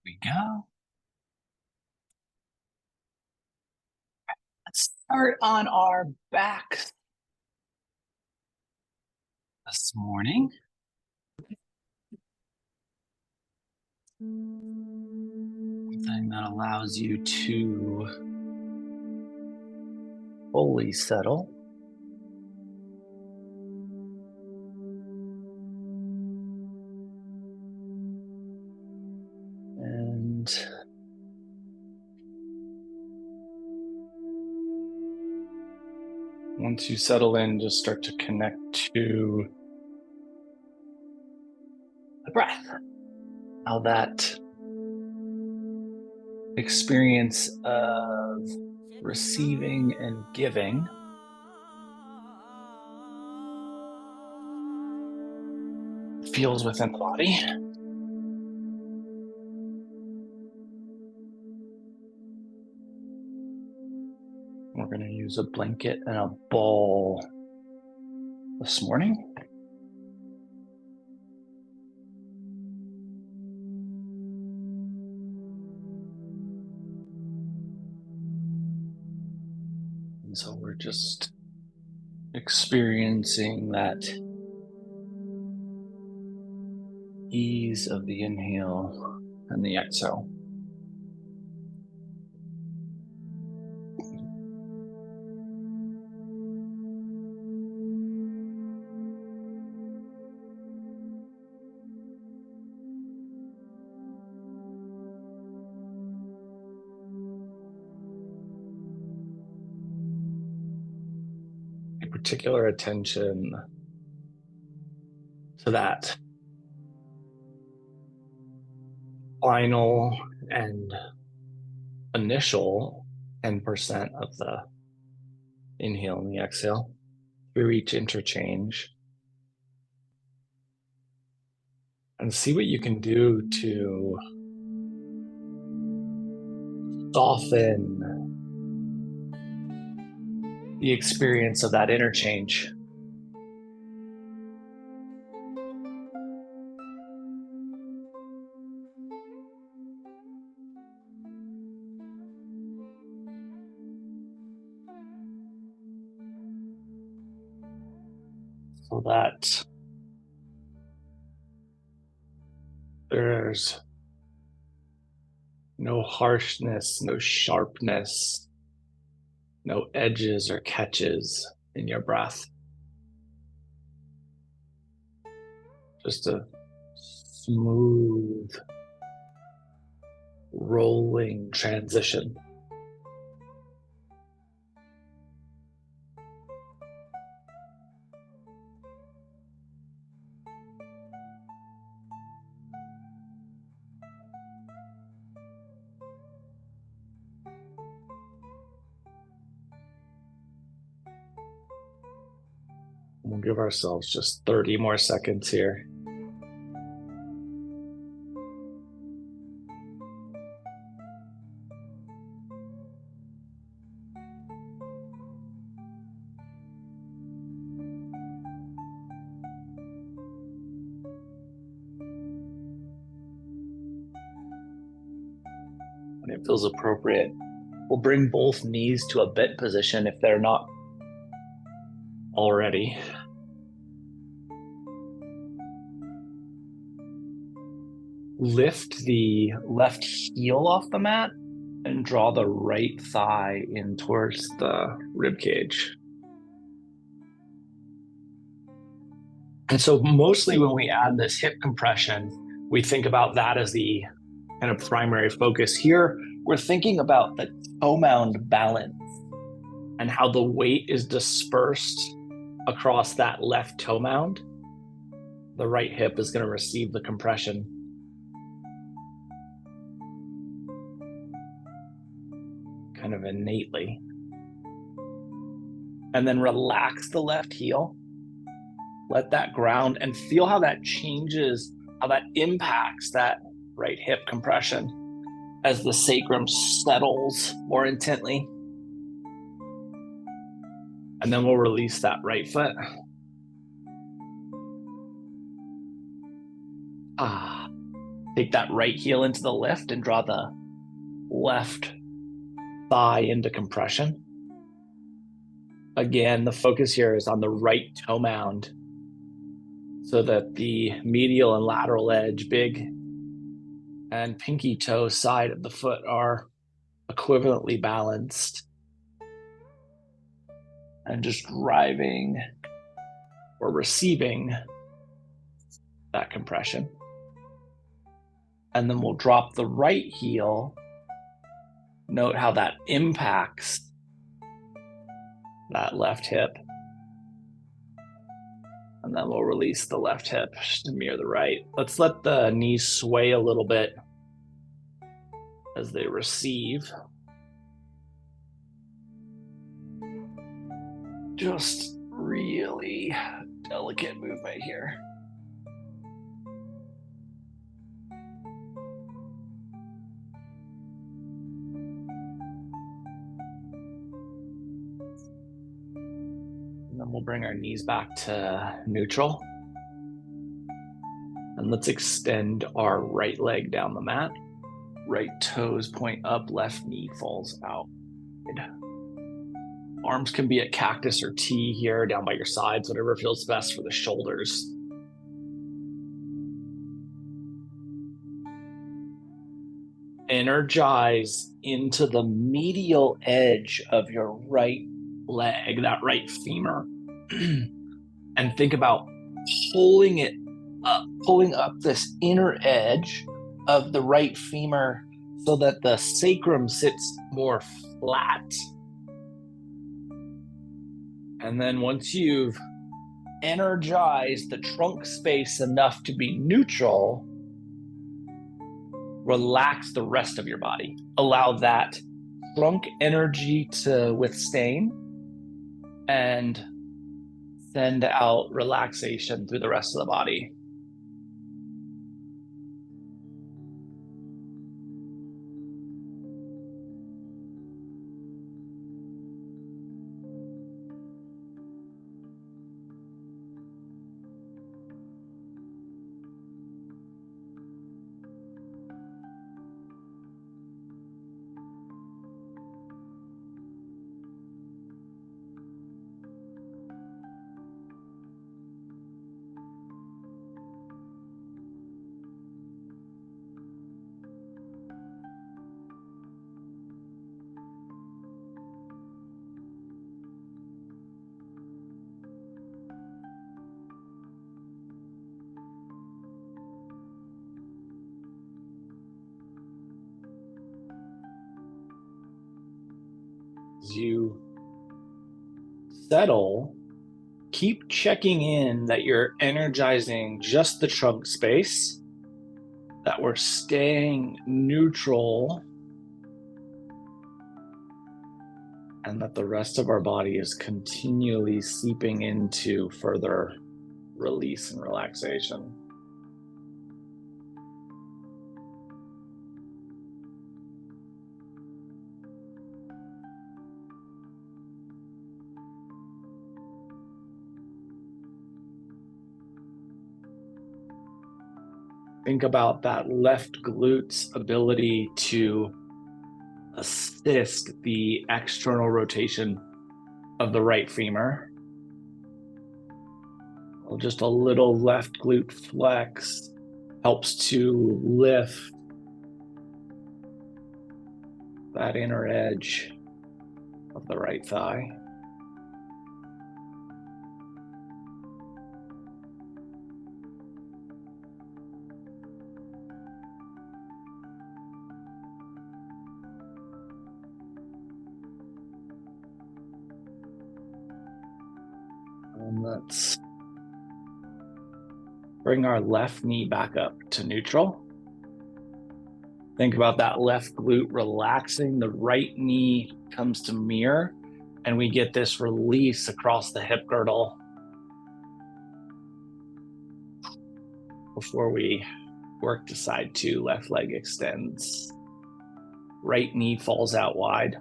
We go. Let's start on our backs this morning. Something that allows you to fully settle. And once you settle in, just start to connect to the breath. How that experience of receiving and giving feels within the body. We're going to use a blanket and a ball this morning. And so we're just experiencing that ease of the inhale and the exhale. Pay particular attention to that final and initial 10% of the inhale and the exhale through each interchange. And see what you can do to soften the experience of that interchange. So that there's no harshness, no sharpness, no edges or catches in your breath. Just a smooth, rolling transition. We'll give ourselves just 30 more seconds here. When it feels appropriate, we'll bring both knees to a bent position if they're not already. Lift the left heel off the mat and draw the right thigh in towards the rib cage. And so mostly when we add this hip compression, we think about that as the kind of primary focus. Here, we're thinking about the toe mound balance and how the weight is dispersed across that left toe mound. The right hip is going to receive the compression. Kind of innately. And then relax the left heel. Let that ground and feel how that changes, how that impacts that right hip compression as the sacrum settles more intently. And then we'll release that right foot. Take that right heel into the lift and draw the left thigh into compression. Again, the focus here is on the right toe mound so that the medial and lateral edge, big and pinky toe side of the foot are equivalently balanced. And just driving or receiving that compression. And then we'll drop the right heel. Note how that impacts that left hip. And then we'll release the left hip just to mirror the right. Let's let the knees sway a little bit as they receive. Just really delicate movement here. And then we'll bring our knees back to neutral. And let's extend our right leg down the mat. Right toes point up, left knee falls out. Arms can be a cactus or T here, down by your sides, whatever feels best for the shoulders. Energize into the medial edge of your right leg, that right femur, and think about pulling up this inner edge of the right femur so that the sacrum sits more flat. And then once you've energized the trunk space enough to be neutral, relax the rest of your body. Allow that trunk energy to withstand and send out relaxation through the rest of the body. As you settle, keep checking in that you're energizing just the trunk space, that we're staying neutral, and that the rest of our body is continually seeping into further release and relaxation. Think about that left glute's ability to assist the external rotation of the right femur. Just a little left glute flex helps to lift that inner edge of the right thigh. And let's bring our left knee back up to neutral. Think about that left glute relaxing. The right knee comes to mirror, and we get this release across the hip girdle before we work to side two. Left leg extends. Right knee falls out wide.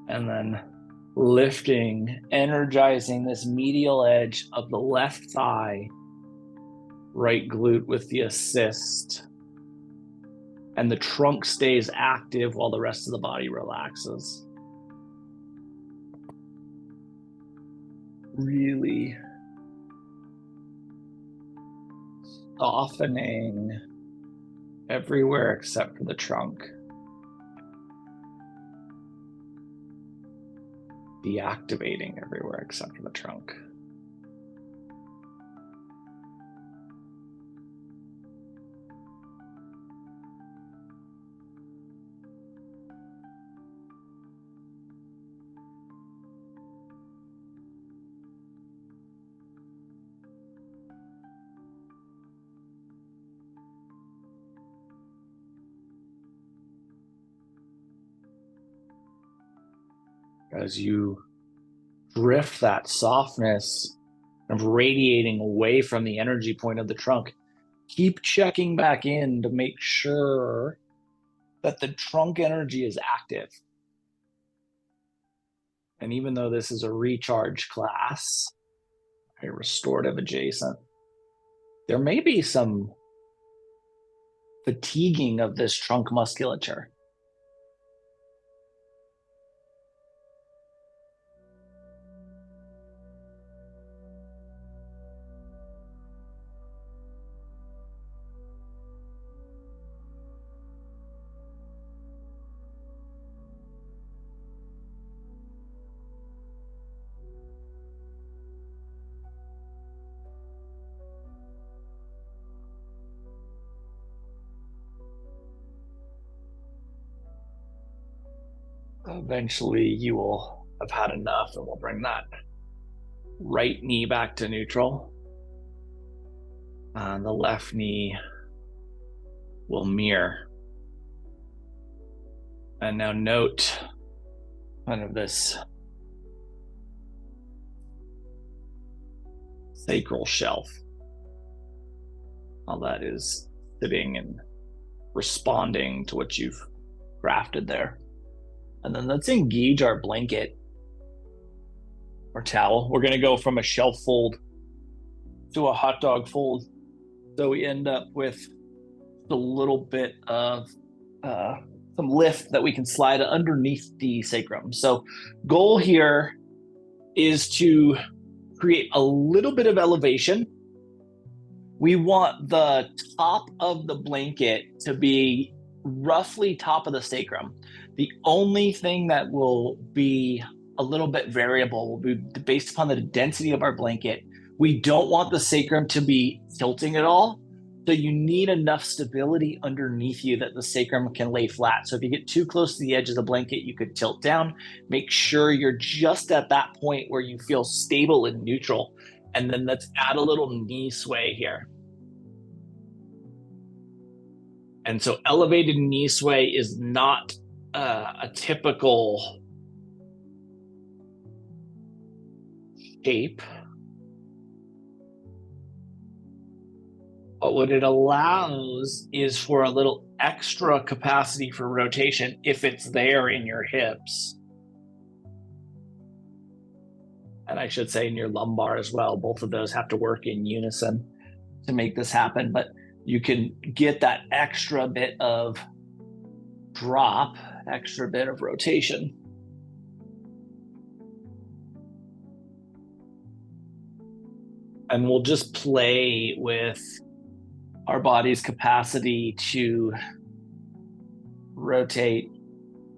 And then lifting, energizing this medial edge of the left thigh right glute with the assist. And the trunk stays active while the rest of the body relaxes. Really softening everywhere except for the trunk. Deactivating everywhere except for the trunk. As you drift that softness of radiating away from the energy point of the trunk, keep checking back in to make sure that the trunk energy is active. And even though this is a recharge class, a restorative adjacent, there may be some fatiguing of this trunk musculature. Eventually, you will have had enough, and we'll bring that right knee back to neutral. And the left knee will mirror. And now note kind of this sacral shelf, how that is sitting and responding to what you've crafted there. And then let's engage our blanket or towel. We're going to go from a shelf fold to a hot dog fold. So we end up with a little bit of some lift that we can slide underneath the sacrum. So goal here is to create a little bit of elevation. We want the top of the blanket to be roughly top of the sacrum. The only thing that will be a little bit variable will be based upon the density of our blanket. We don't want the sacrum to be tilting at all. So you need enough stability underneath you that the sacrum can lay flat. So if you get too close to the edge of the blanket, you could tilt down. Make sure you're just at that point where you feel stable and neutral. And then let's add a little knee sway here. And so elevated knee sway is not a typical shape. But what it allows is for a little extra capacity for rotation if it's there in your hips. And I should say in your lumbar as well. Both of those have to work in unison to make this happen. But you can get that extra bit of drop, extra bit of rotation. And we'll just play with our body's capacity to rotate,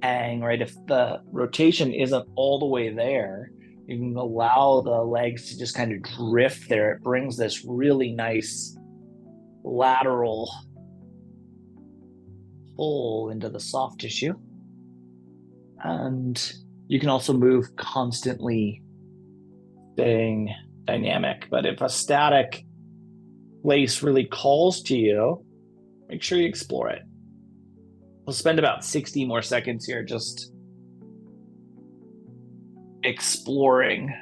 hang, right? If the rotation isn't all the way there, you can allow the legs to just kind of drift there. It brings this really nice lateral pull into the soft tissue. And you can also move constantly, staying dynamic. But if a static place really calls to you, make sure you explore it. We'll spend about 60 more seconds here just exploring.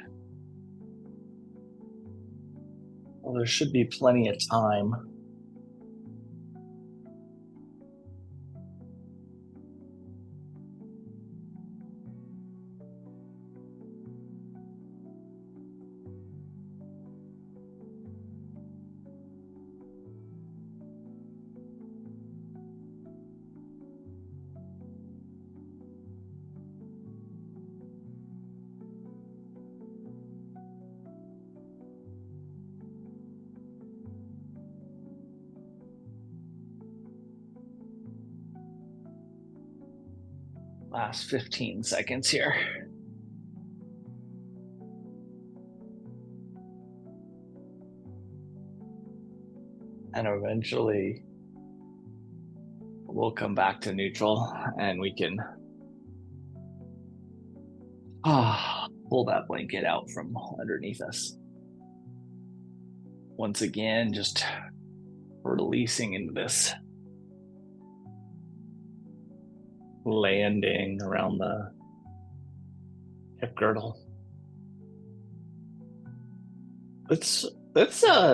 Well, there should be plenty of time. Last 15 seconds here. And eventually we'll come back to neutral and we can pull that blanket out from underneath us. Once again, just releasing into this landing around the hip girdle. Let's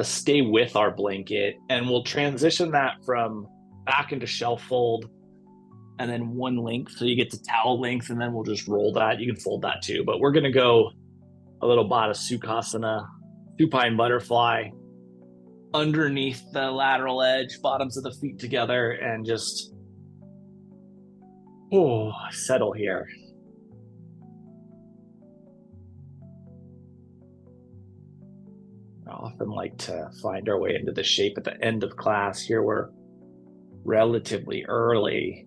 stay with our blanket, and we'll transition that from back into shelf fold and then one length, so you get to towel length, and then we'll just roll that. You can fold that too, but we're going to go a little Baddha Sukhasana, supine butterfly, underneath the lateral edge, bottoms of the feet together, and just settle here. I often like to find our way into the shape at the end of class. Here we're relatively early,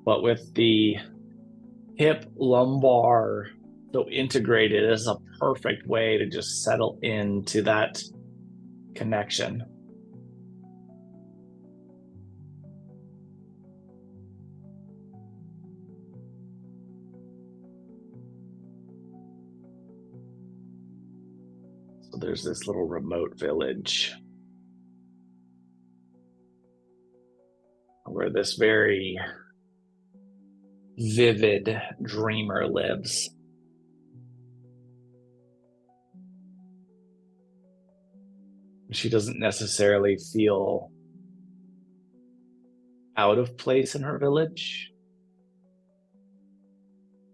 but with the hip lumbar so integrated, is a perfect way to just settle into that connection. So there's this little remote village where this very vivid dreamer lives. She doesn't necessarily feel out of place in her village,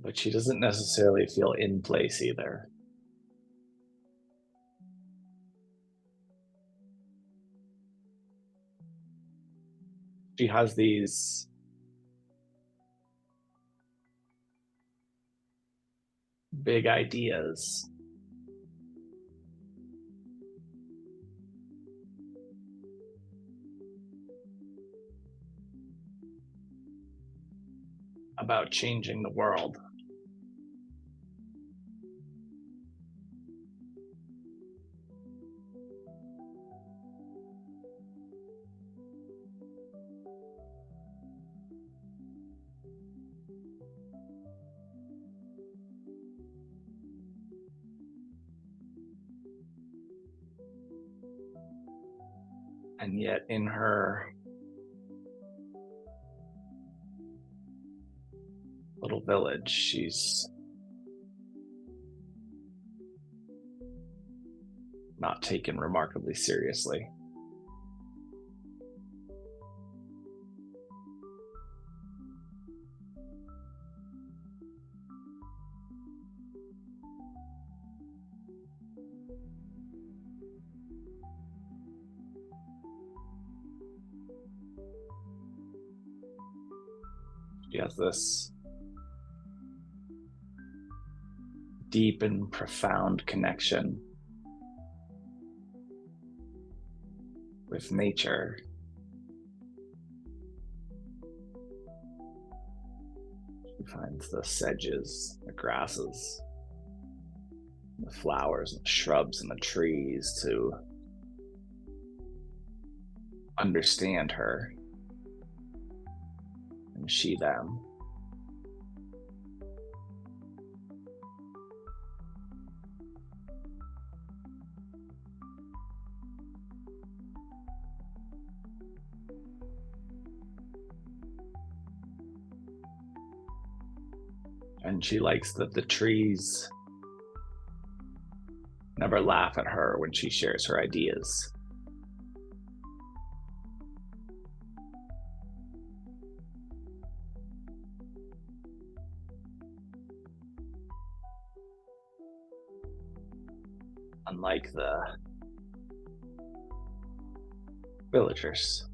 but she doesn't necessarily feel in place either. She has these big ideas about changing the world. And yet in her little village, she's not taken remarkably seriously. She has this deep and profound connection with nature. She finds the sedges, the grasses, the flowers, and the shrubs, and the trees to understand her, and she them. And she likes that the trees never laugh at her when she shares her ideas. Unlike the villagers.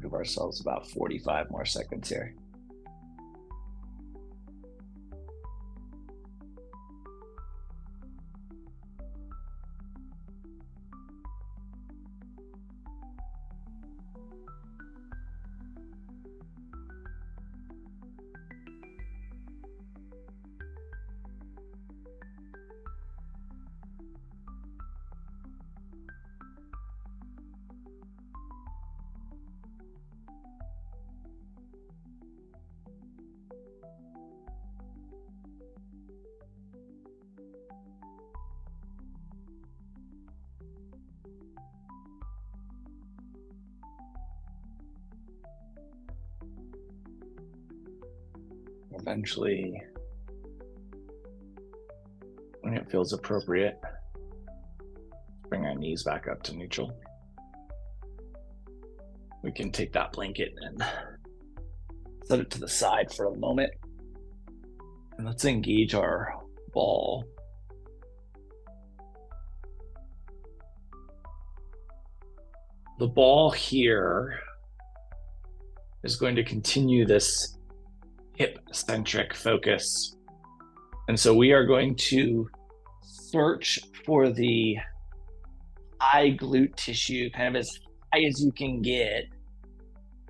give ourselves about 45 more seconds here. Eventually, when it feels appropriate, bring our knees back up to neutral. We can take that blanket and set it to the side for a moment. And let's engage our ball. The ball here is going to continue this hip-centric focus. And so we are going to search for the high glute tissue, kind of as high as you can get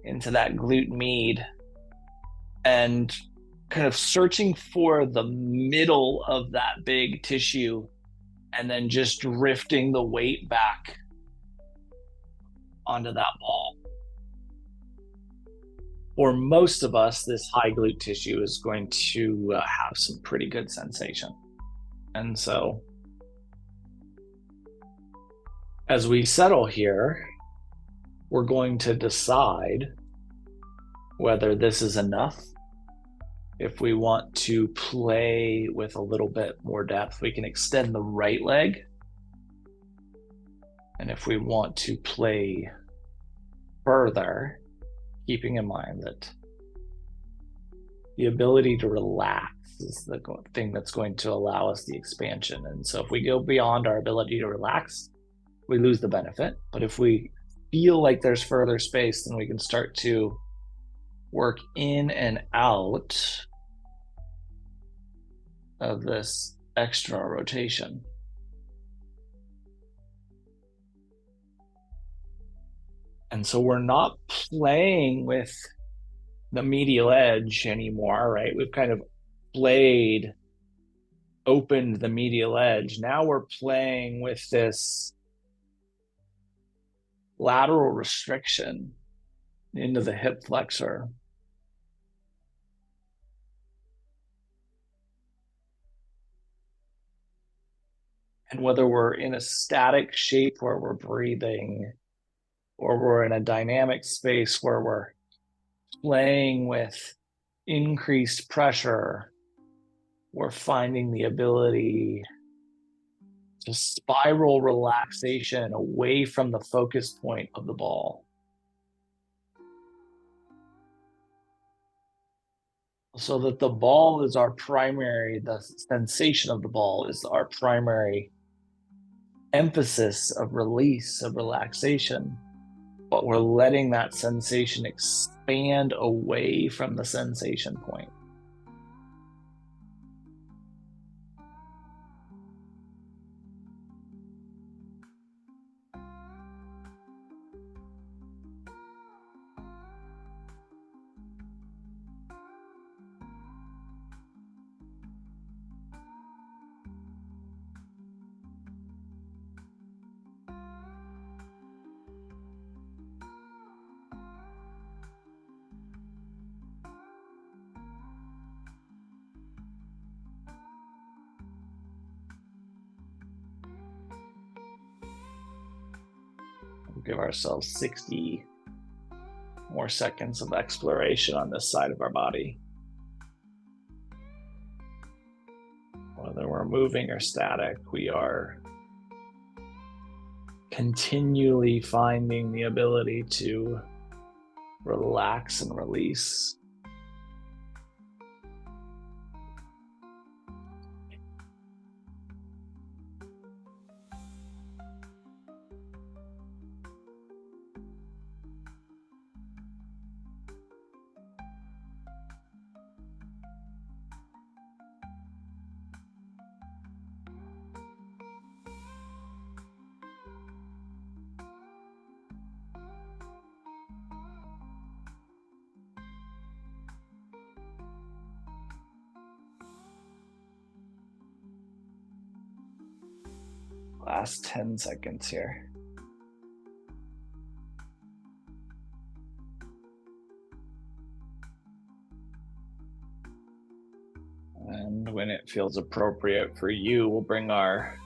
into that glute med, and kind of searching for the middle of that big tissue, and then just drifting the weight back onto that ball. For most of us, this high glute tissue is going to have some pretty good sensation. And so as we settle here, we're going to decide whether this is enough. If we want to play with a little bit more depth, we can extend the right leg. And if we want to play further, keeping in mind that the ability to relax is the thing that's going to allow us the expansion. And so if we go beyond our ability to relax, we lose the benefit. But if we feel like there's further space, then we can start to work in and out of this extra rotation. And so we're not playing with the medial edge anymore, right? We've kind of opened the medial edge. Now we're playing with this lateral restriction into the hip flexor. And whether we're in a static shape where we're breathing, or we're in a dynamic space where we're playing with increased pressure, we're finding the ability to spiral relaxation away from the focus point of the ball. So that the ball is our primary, the sensation of the ball is our primary emphasis of release, of relaxation. But we're letting that sensation expand away from the sensation point. We'll give ourselves 60 more seconds of exploration on this side of our body. Whether we're moving or static, we are continually finding the ability to relax and release. Last 10 seconds here. And when it feels appropriate for you, we'll bring our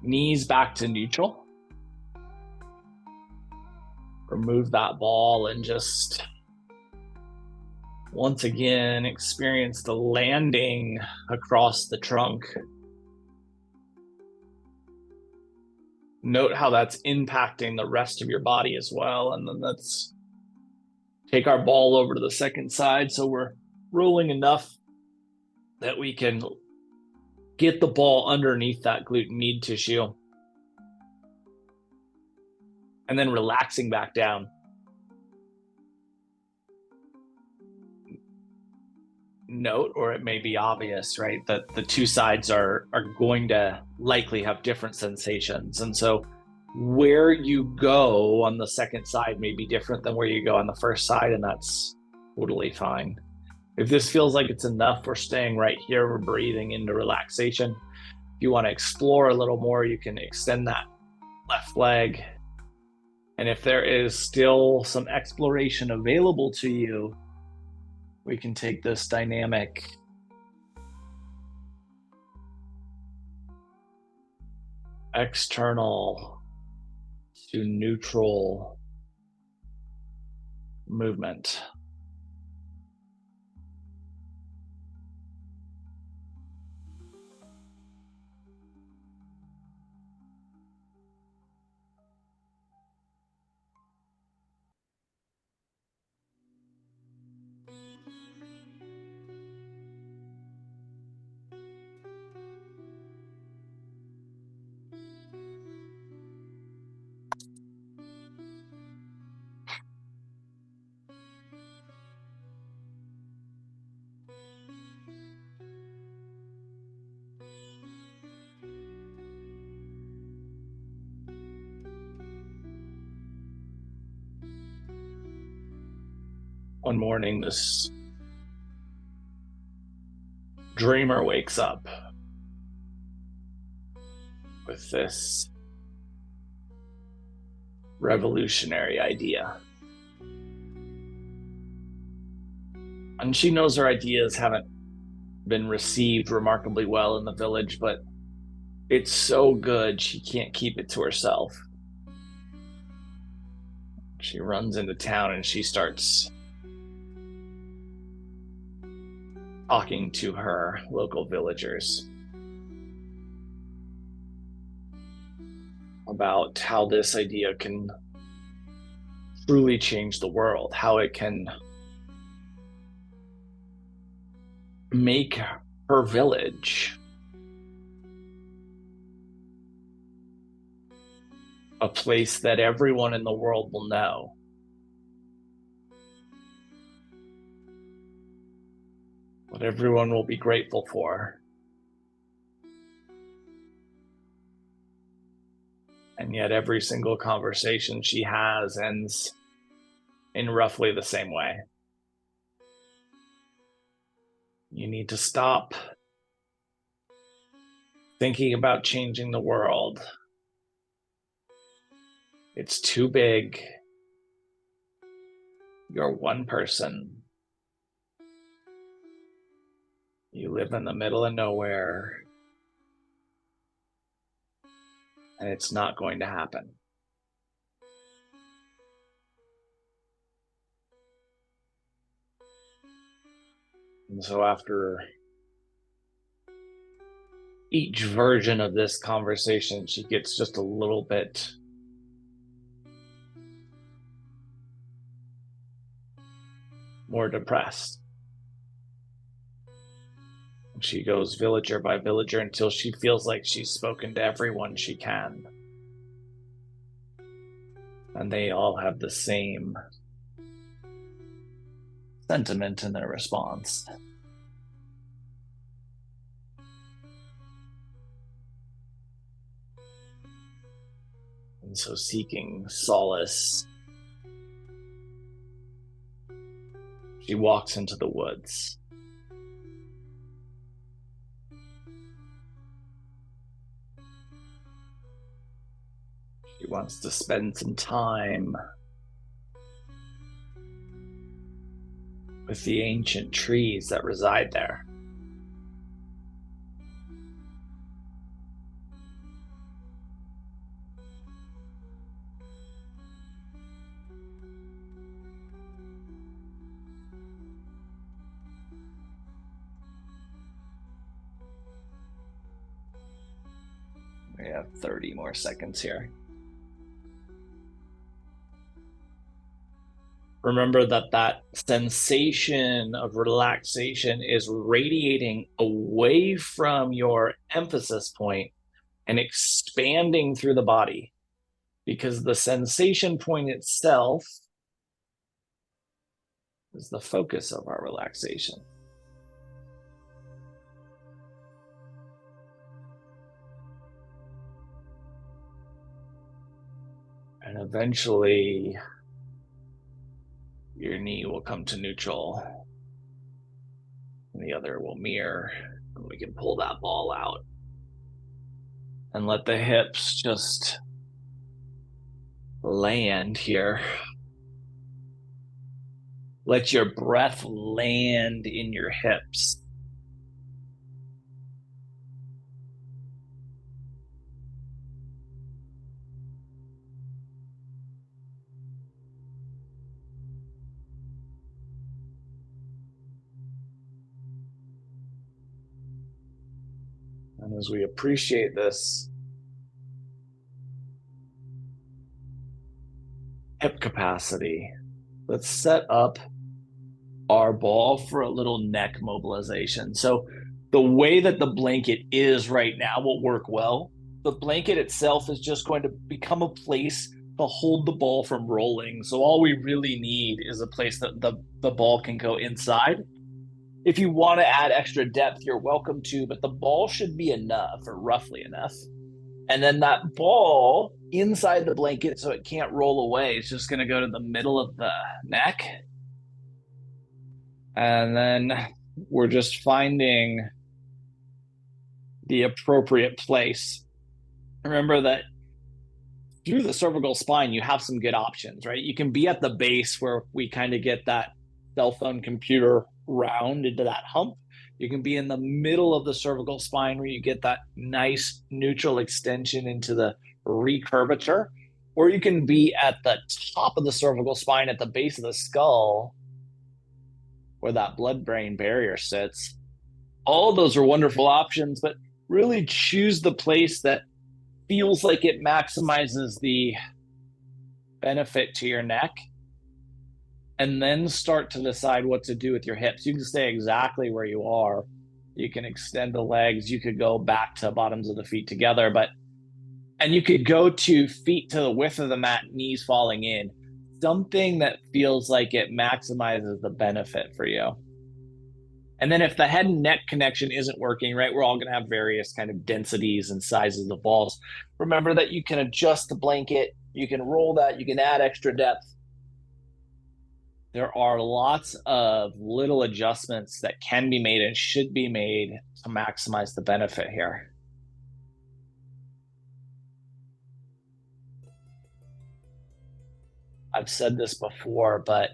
knees back to neutral. Remove that ball and just once again experience the landing across the trunk. Note how that's impacting the rest of your body as well. And then let's take our ball over to the second side so we're rolling enough that we can get the ball underneath that glute med tissue. And then relaxing back down. Note, or it may be obvious, right, that the two sides are going to likely have different sensations. And so where you go on the second side may be different than where you go on the first side, and that's totally fine. If this feels like it's enough, we're staying right here. We're breathing into relaxation. If you want to explore a little more, you can extend that left leg. And if there is still some exploration available to you, we can take this dynamic external to neutral movement. One morning, this dreamer wakes up with this revolutionary idea. And she knows her ideas haven't been received remarkably well in the village, but it's so good she can't keep it to herself. She runs into town and she starts talking to her local villagers about how this idea can truly change the world, how it can make her village a place that everyone in the world will know. What everyone will be grateful for. And yet every single conversation she has ends in roughly the same way. You need to stop thinking about changing the world. It's too big. You're one person. You live in the middle of nowhere. And it's not going to happen. And so after each version of this conversation, she gets just a little bit more depressed. She goes villager by villager until she feels like she's spoken to everyone she can. And they all have the same sentiment in their response. And so seeking solace, she walks into the woods. wants to spend some time with the ancient trees that reside there. We have 30 more seconds here. Remember that that sensation of relaxation is radiating away from your emphasis point and expanding through the body, because the sensation point itself is the focus of our relaxation. And eventually, your knee will come to neutral, and the other will mirror, and we can pull that ball out and let the hips just land here. Let your breath land in your hips. And as we appreciate this hip capacity, let's set up our ball for a little neck mobilization. So the way that the blanket is right now will work well. The blanket itself is just going to become a place to hold the ball from rolling. So all we really need is a place that the ball can go inside. If you want to add extra depth, you're welcome to, but the ball should be enough, or roughly enough. And then that ball inside the blanket, so it can't roll away, it's just going to go to the middle of the neck. And then we're just finding the appropriate place. Remember that through the cervical spine, you have some good options, right? You can be at the base where we kind of get that cell phone computer round into that hump. You can be in the middle of the cervical spine where you get that nice neutral extension into the recurvature, or you can be at the top of the cervical spine at the base of the skull where that blood-brain barrier sits. All of those are wonderful options, but really choose the place that feels like it maximizes the benefit to your neck, and then start to decide what to do with your hips. You can stay exactly where you are. You can extend the legs. You could go back to bottoms of the feet together, and you could go to feet to the width of the mat, knees falling in. Something that feels like it maximizes the benefit for you. And then if the head and neck connection isn't working, right, we're all going to have various kind of densities and sizes of balls. Remember that you can adjust the blanket, you can roll that, you can add extra depth. There are lots of little adjustments that can be made and should be made to maximize the benefit here. I've said this before, but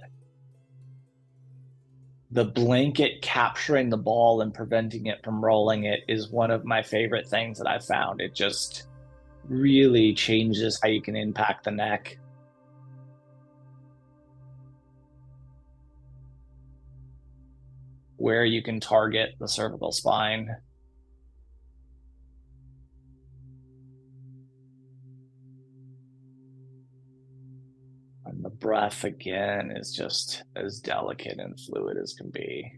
the blanket capturing the ball and preventing it from rolling it is one of my favorite things that I've found. It just really changes how you can impact the neck. Where you can target the cervical spine. And the breath, again, is just as delicate and fluid as can be.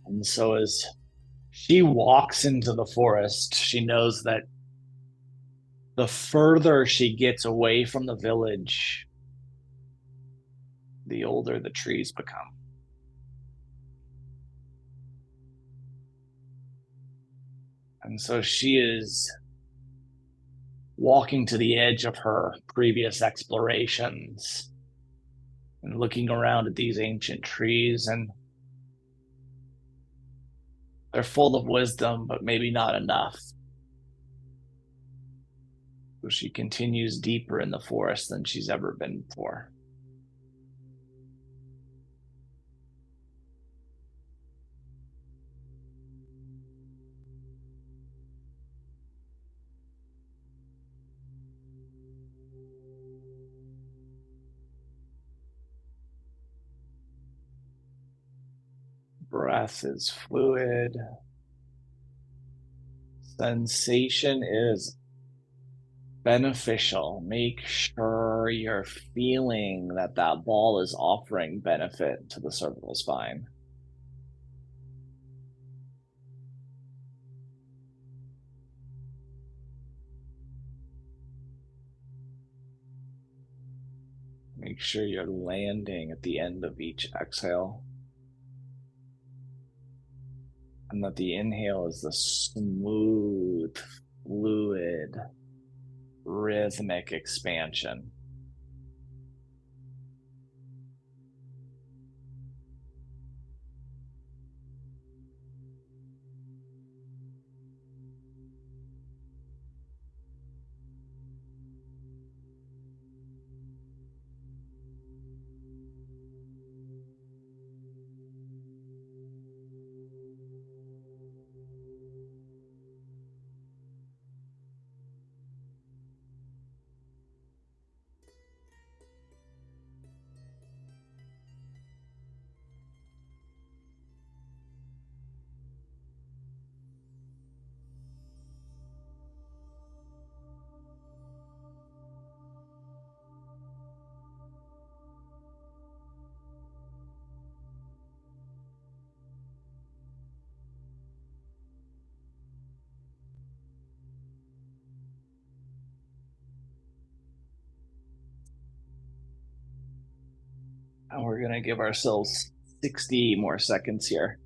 And so as she walks into the forest, she knows that the further she gets away from the village, the older the trees become. And so she is walking to the edge of her previous explorations and looking around at these ancient trees, and they're full of wisdom, but maybe not enough. So she continues deeper in the forest than she's ever been before. Breath is fluid. Sensation is beneficial. Make sure you're feeling that that ball is offering benefit to the cervical spine. Make sure you're landing at the end of each exhale, and that the inhale is the smooth, fluid, rhythmic expansion. And we're going to give ourselves 60 more seconds here.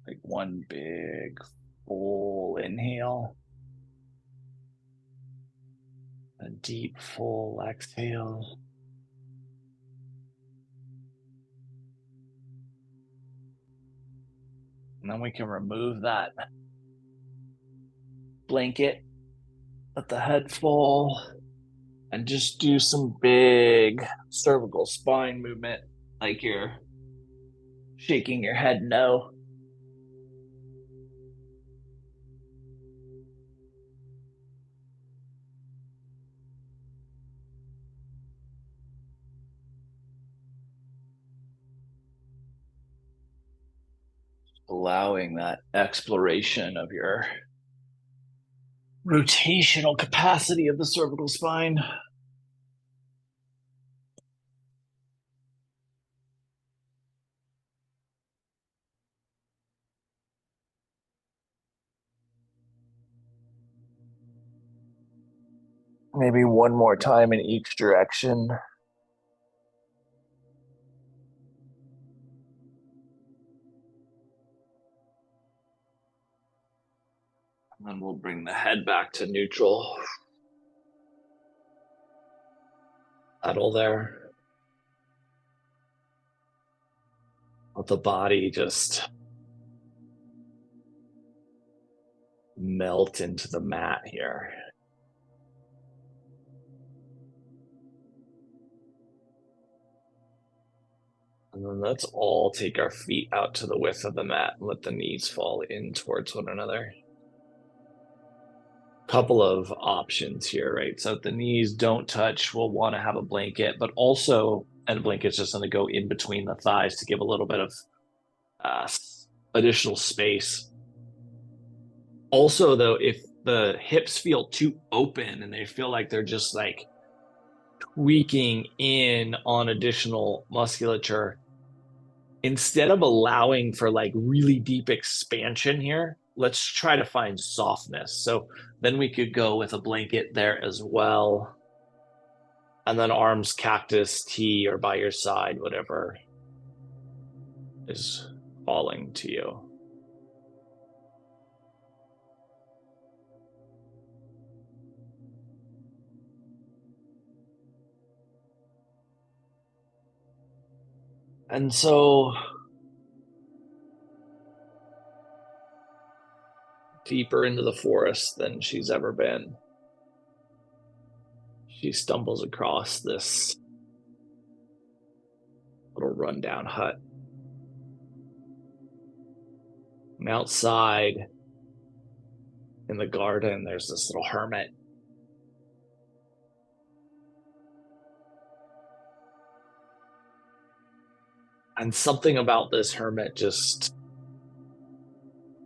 Like one big full inhale, a deep full exhale. And then we can remove that blanket, let the head fall, and just do some big cervical spine movement, like you're shaking your head no. Allowing that exploration of your rotational capacity of the cervical spine. Maybe one more time in each direction. And then we'll bring the head back to neutral. Settle there. Let the body just melt into the mat here. And then let's all take our feet out to the width of the mat and let the knees fall in towards one another. Couple of options here, right? So if the knees don't touch, we'll want to have a blanket, but also, and the blanket's just going to go in between the thighs to give a little bit of uh, additional space. Also, though, if the hips feel too open and they feel like they're just like tweaking in on additional musculature, instead of allowing for like really deep expansion here, let's try to find softness. So then we could go with a blanket there as well. And then arms, cactus, T, or by your side, whatever is falling to you. And so deeper into the forest than she's ever been, she stumbles across this little rundown hut. And outside in the garden, there's this little hermit. And something about this hermit just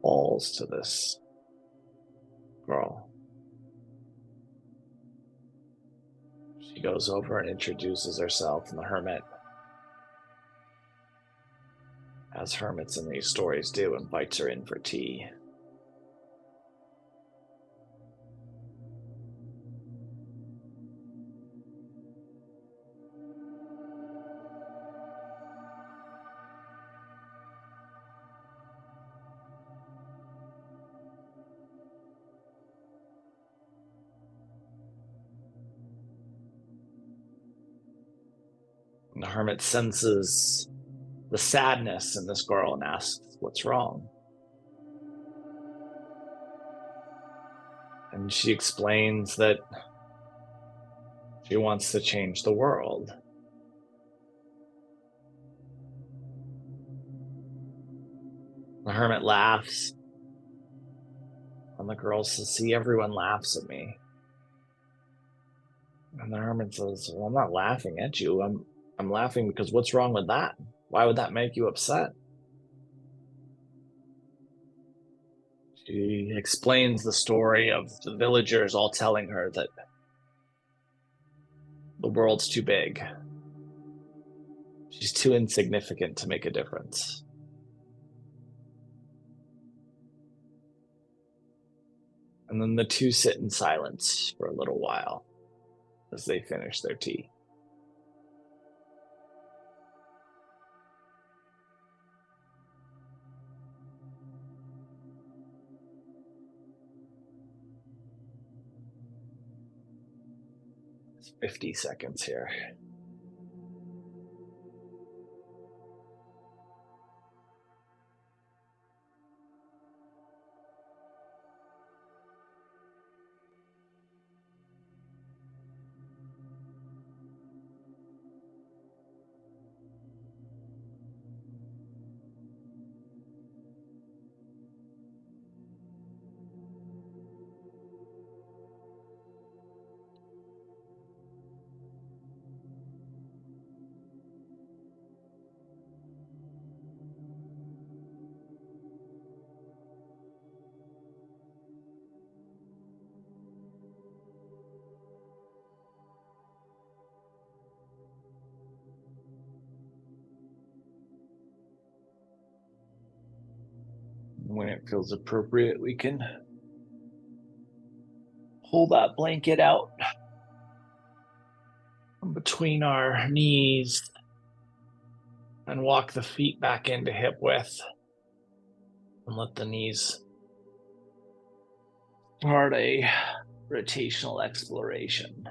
falls to this girl. She goes over and introduces herself, and the hermit, as hermits in these stories do, invites her in for tea. And the hermit senses the sadness in this girl and asks, "What's wrong?" And she explains that she wants to change the world. The hermit laughs, and the girl says, "See, everyone laughs at me." And the hermit says, "Well, I'm not laughing at you. I'm laughing because what's wrong with that? Why would that make you upset?" She explains the story of the villagers all telling her that the world's too big. She's too insignificant to make a difference. And then the two sit in silence for a little while as they finish their tea. It's 50 seconds here. When it feels appropriate, we can pull that blanket out from between our knees and walk the feet back into hip width and let the knees start a rotational exploration.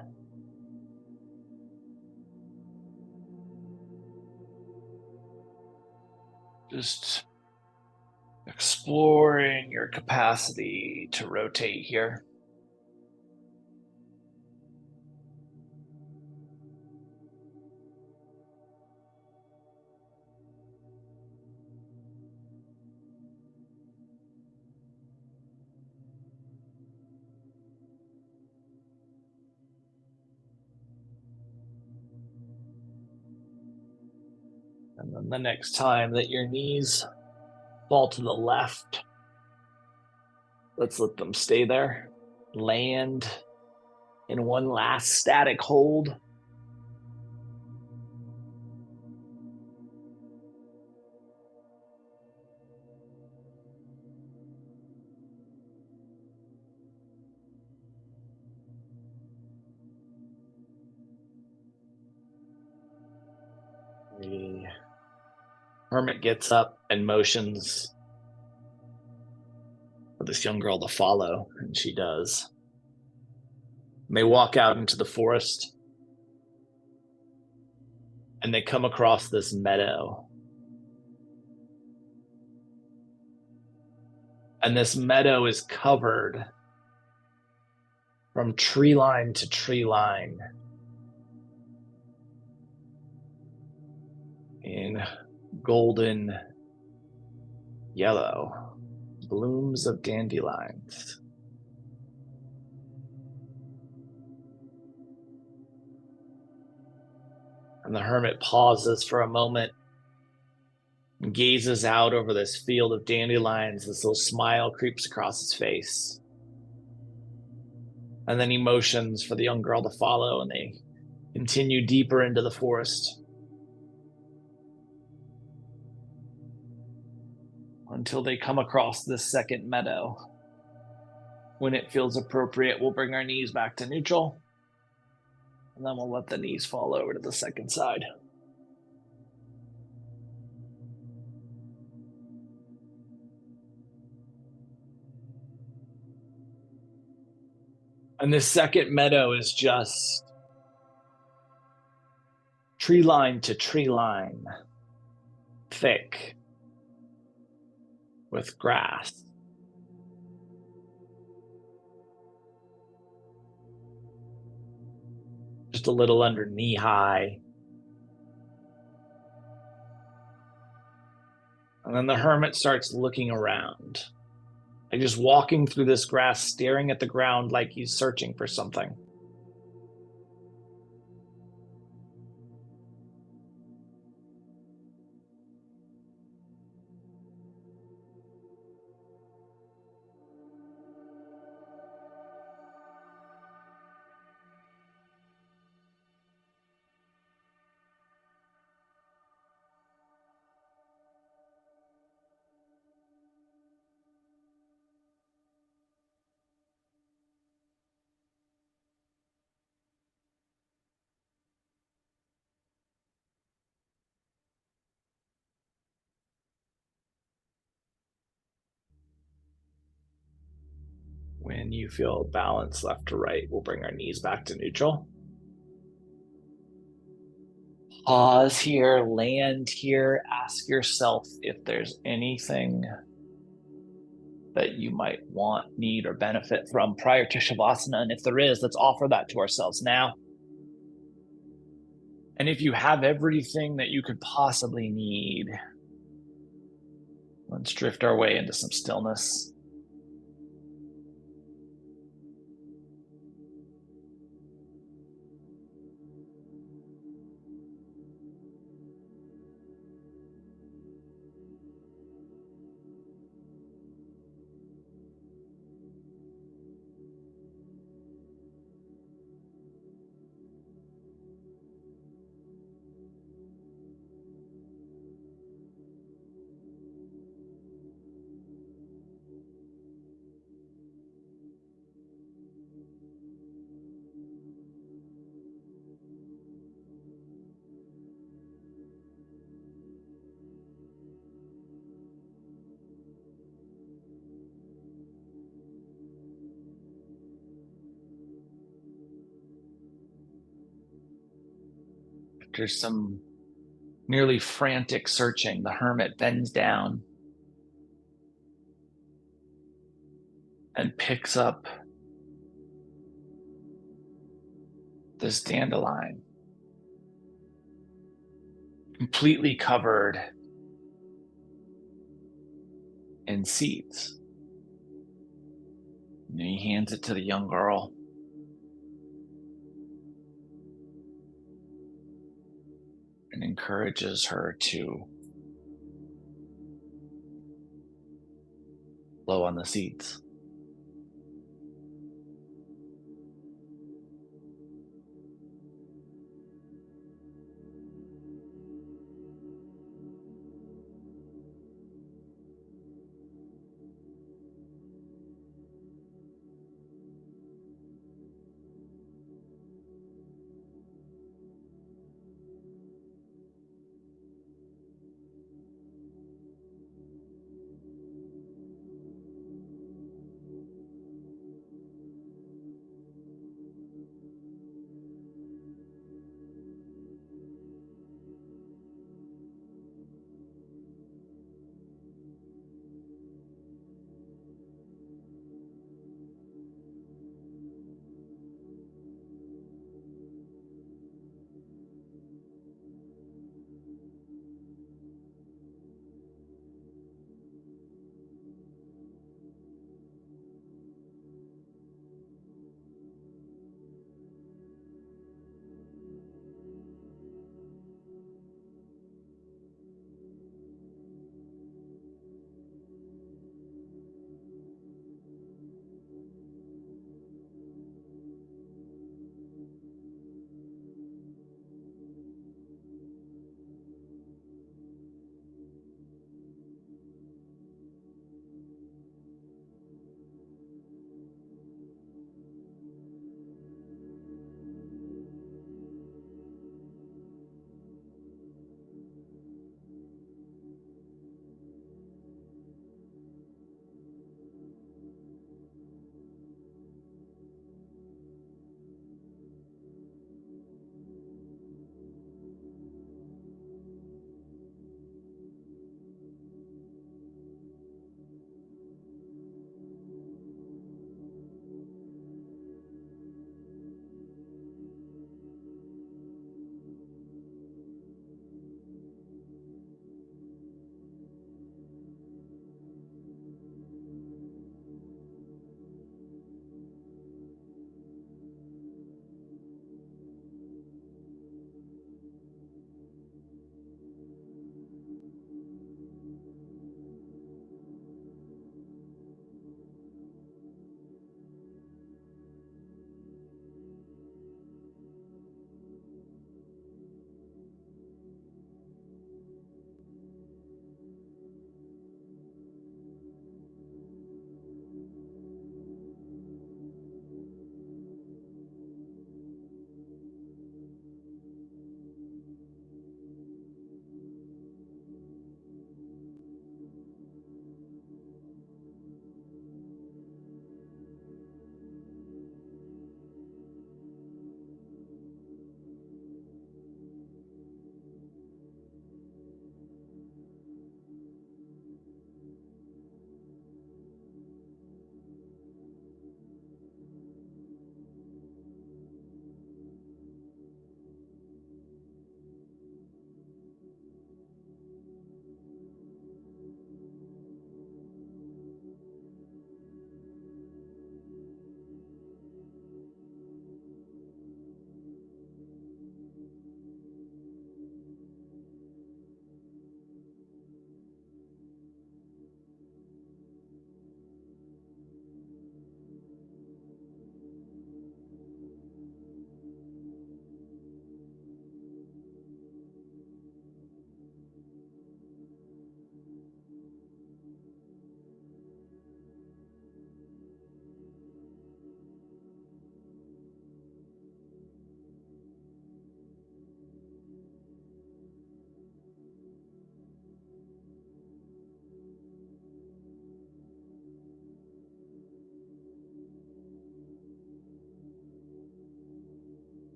Just exploring your capacity to rotate here. And then the next time that your knees fall to the left, let's let them stay there. Land in one last static hold. The hermit gets up and motions for this young girl to follow, and she does. And they walk out into the forest, and they come across this meadow. And this meadow is covered from tree line to tree line in golden yellow blooms of dandelions. And the hermit pauses for a moment and gazes out over this field of dandelions. This little smile creeps across his face. And then he motions for the young girl to follow, and they continue deeper into the forest until they come across this second meadow. When it feels appropriate, we'll bring our knees back to neutral, and then we'll let the knees fall over to the second side. And this second meadow is just tree line to tree line, thick with grass. Just a little under knee high. And then the hermit starts looking around, like just walking through this grass, staring at the ground like he's searching for something. When you feel balance left to right, we'll bring our knees back to neutral. Pause here, land here, ask yourself if there's anything that you might want, need, or benefit from prior to Shavasana. And if there is, let's offer that to ourselves now. And if you have everything that you could possibly need, let's drift our way into some stillness. After some nearly frantic searching, the hermit bends down and picks up this dandelion, completely covered in seeds. And he hands it to the young girl. and encourages her to blow on the seeds.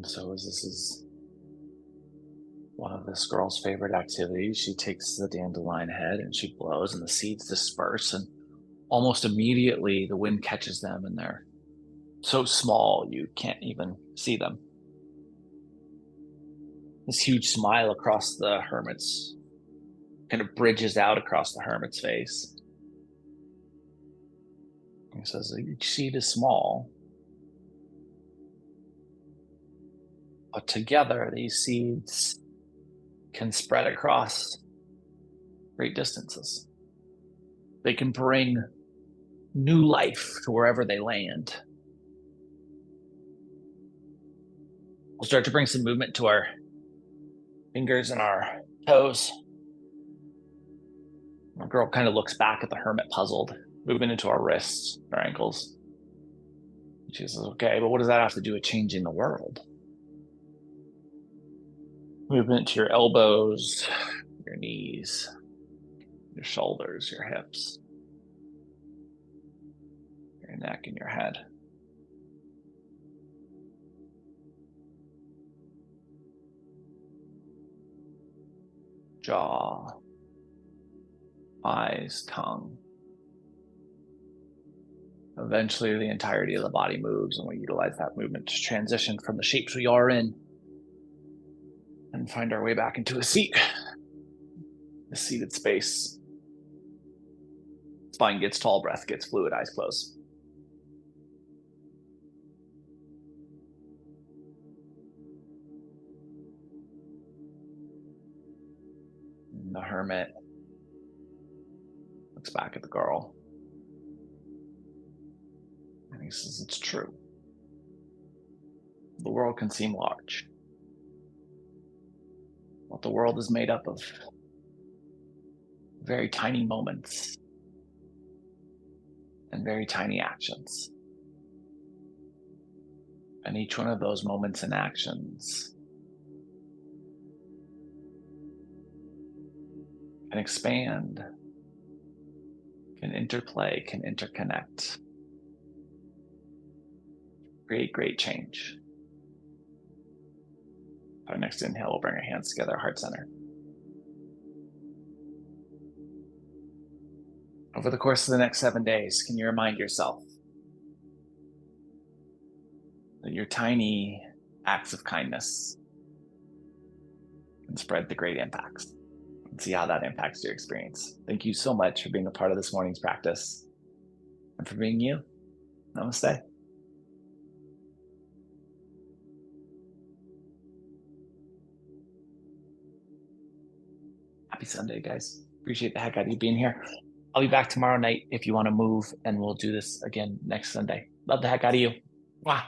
So as this is one of this girl's favorite activities, she takes the dandelion head and she blows, and the seeds disperse, and almost immediately the wind catches them, and they're so small you can't even see them. This huge smile across the hermit's kind of bridges out across the hermit's face. He says, each seed is small, but together these seeds can spread across great distances. They can bring new life to wherever they land. We'll start to bring some movement to our fingers and our toes. The girl kind of looks back at the hermit, puzzled, moving into our wrists, our ankles. She says, okay, but what does that have to do with changing the world? Movement to your elbows, your knees, your shoulders, your hips, your neck, and your head. Jaw, eyes, tongue. Eventually, the entirety of the body moves, and we utilize that movement to transition from the shapes we are in and find our way back into a seat, a seated space. Spine gets tall, breath gets fluid, eyes closed. And the hermit looks back at the girl. And he says, it's true. The world can seem large. But the world is made up of very tiny moments and very tiny actions. And each one of those moments and actions can expand, can interplay, can interconnect, create great change. Our next inhale, we'll bring our hands together, heart center. Over the course of the next 7 days, can you remind yourself that your tiny acts of kindness can spread the great impacts, and see how that impacts your experience. Thank you so much for being a part of this morning's practice and for being you. Namaste. Happy Sunday, guys. Appreciate the heck out of you being here. I'll be back tomorrow night if you want to move, and we'll do this again next Sunday. Love the heck out of you. Wow.